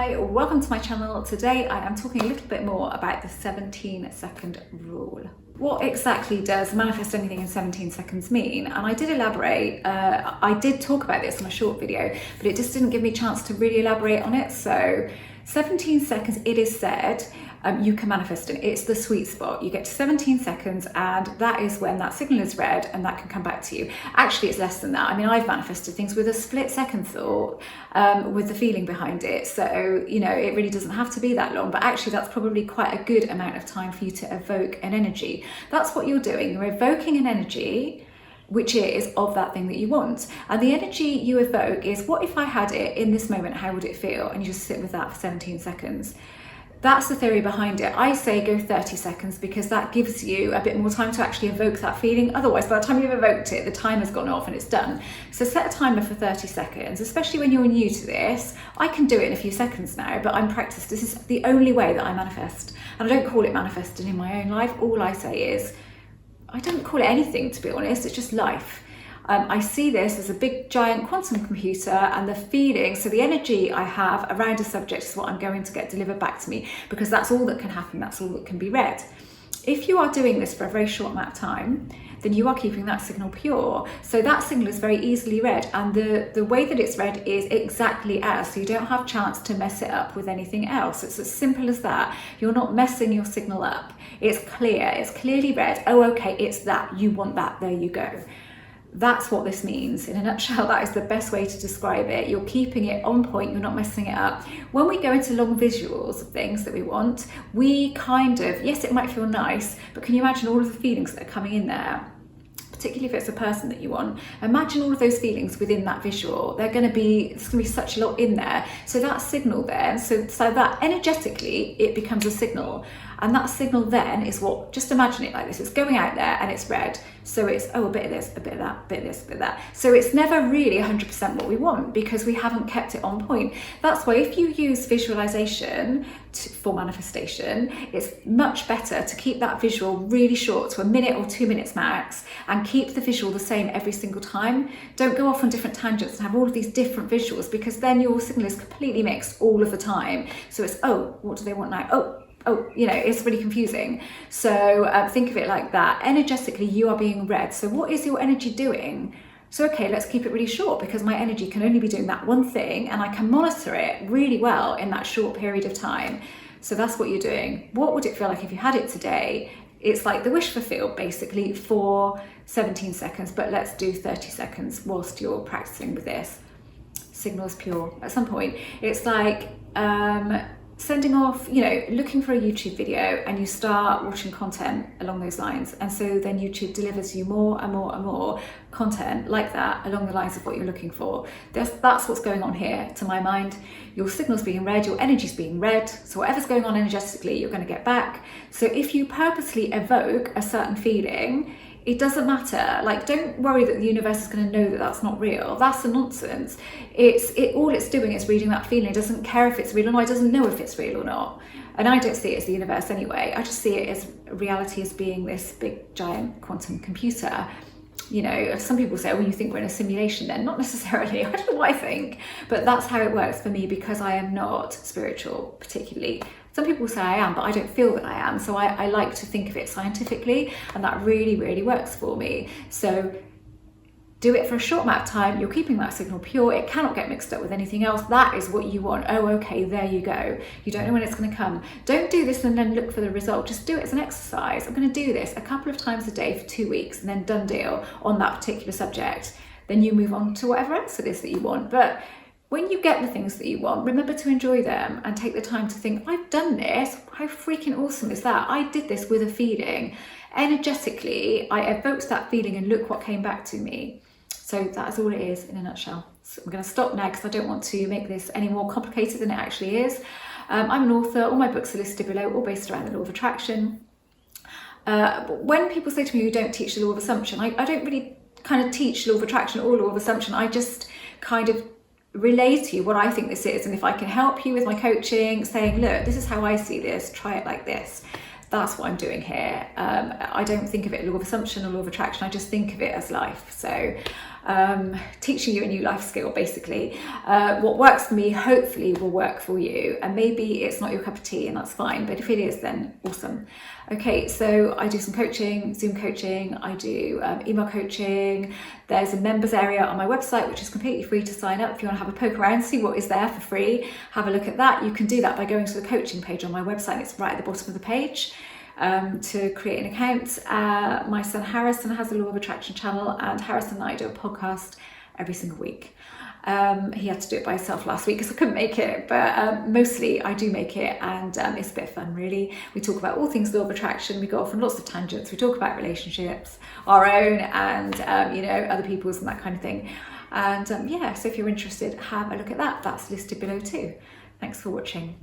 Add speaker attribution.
Speaker 1: Hi, welcome to my channel. Today I am talking a little bit more about the 17-second rule. What exactly does manifest anything in 17 seconds mean? And I did elaborate, I did talk about this in a short video, but it just didn't give me a chance to really elaborate on it. So 17 seconds, it is said, you can manifest it. It's the sweet spot. You get to 17 seconds and that is when that signal is read and that can come back to you. Actually, it's less than that. I mean, I've manifested things with a split second thought, with the feeling behind it. So, you know, it really doesn't have to be that long, but actually that's probably quite a good amount of time for you to evoke an energy. That's what you're doing. You're evoking an energy which is of that thing that you want. And the energy you evoke is, what if I had it in this moment, how would it feel? And you just sit with that for 17 seconds. That's the theory behind it. I say go 30 seconds because that gives you a bit more time to actually evoke that feeling. Otherwise, by the time you've evoked it, the timer's gone off and it's done. So set a timer for 30 seconds, especially when you're new to this. I can do it in a few seconds now, but I'm practiced. This is the only way that I manifest. And I don't call it manifesting in my own life. All I say is, I don't call it anything, to be honest. It's just life. I see this as a big giant quantum computer, and the feeling, so the energy I have around a subject is what I'm going to get delivered back to me, because that's all that can happen, that's all that can be read. If you are doing this for a very short amount of time, then you are keeping that signal pure. So that signal is very easily read, and the way that it's read is exactly as, so you don't have chance to mess it up with anything else. It's as simple as that. You're not messing your signal up. It's clear, it's clearly read. Oh, okay, it's that, you want that, there you go. That's what this means. In a nutshell, that is the best way to describe it. You're keeping it on point, you're not messing it up. When we go into long visuals of things that we want, we kind of, yes, it might feel nice, but can you imagine all of the feelings that are coming in there? Particularly if it's a person that you want. Imagine all of those feelings within that visual. There's going to be such a lot in there. So that signal then, so that energetically, it becomes a signal. And that signal then is what, just imagine it like this, it's going out there and it's read. So it's, oh, a bit of this, a bit of that, a bit of this, a bit of that. So it's never really 100% what we want because we haven't kept it on point. That's why if you use visualization for manifestation, it's much better to keep that visual really short, to a minute or 2 minutes max, and keep the visual the same every single time. Don't go off on different tangents and have all of these different visuals, because then your signal is completely mixed all of the time. So it's, oh, what do they want now? Oh, you know, it's really confusing. So think of it like that. Energetically, you are being read. So what is your energy doing? So, okay, let's keep it really short, because my energy can only be doing that one thing and I can monitor it really well in that short period of time. So that's what you're doing. What would it feel like if you had it today? It's like the wish fulfilled, basically, for 17 seconds, but let's do 30 seconds whilst you're practicing with this. Signal is pure. At some point, it's like, sending off, you know, looking for a YouTube video and you start watching content along those lines, and so then YouTube delivers you more and more and more content like that along the lines of what you're looking for. That's what's going on here, to my mind. Your signal's being read, your energy's being read, so whatever's going on energetically, you're going to get back. So if you purposely evoke a certain feeling, it doesn't matter. Like, don't worry that the universe is going to know that that's not real. That's a nonsense. All it's doing is reading that feeling. It doesn't care if it's real or not. It doesn't know if it's real or not. And I don't see it as the universe anyway. I just see it as reality, as being this big giant quantum computer. You know, some people say, oh, you think we're in a simulation then? Not necessarily. I don't know what I think, but that's how it works for me, because I am not spiritual particularly. Some people say I am, but I don't feel that I am. So I like to think of it scientifically, and that really, really works for me. So do it for a short amount of time. You're keeping that signal pure. It cannot get mixed up with anything else. That is what you want. Oh, okay, there you go. You don't know when it's going to come. Don't do this and then look for the result. Just do it as an exercise. I'm going to do this a couple of times a day for 2 weeks, and then done deal on that particular subject. Then you move on to whatever else it is that you want. But when you get the things that you want, remember to enjoy them and take the time to think, I've done this. How freaking awesome is that? I did this with a feeling. Energetically, I evoked that feeling and look what came back to me. So that is all it is in a nutshell. So I'm going to stop now because I don't want to make this any more complicated than it actually is. I'm an author. All my books are listed below, all based around the law of attraction. When people say to me, you don't teach the law of assumption, I don't really kind of teach law of attraction or law of assumption. I just kind of relay to you what I think this is, and if I can help you with my coaching, saying, look, this is how I see this, try it like this. That's what I'm doing here. I don't think of it law of assumption or law of attraction. I just think of it as life. So teaching you a new life skill, basically. What works for me hopefully will work for you, and maybe it's not your cup of tea, and that's fine, but if it is, then awesome. Okay, so I do some coaching, Zoom coaching, I do email coaching. There's a members area on my website which is completely free to sign up. If you want to have a poke around, see what is there for free, have a look at that. You can do that by going to the coaching page on my website. It's right at the bottom of the page. To create an account. My son Harrison has a Law of Attraction channel, and Harrison and I do a podcast every single week. He had to do it by himself last week because I couldn't make it, but mostly I do make it, and it's a bit of fun, really. We talk about all things Law of Attraction. We go off on lots of tangents. We talk about relationships, our own and other people's and that kind of thing. And yeah, so if you're interested, have a look at that. That's listed below too. Thanks for watching.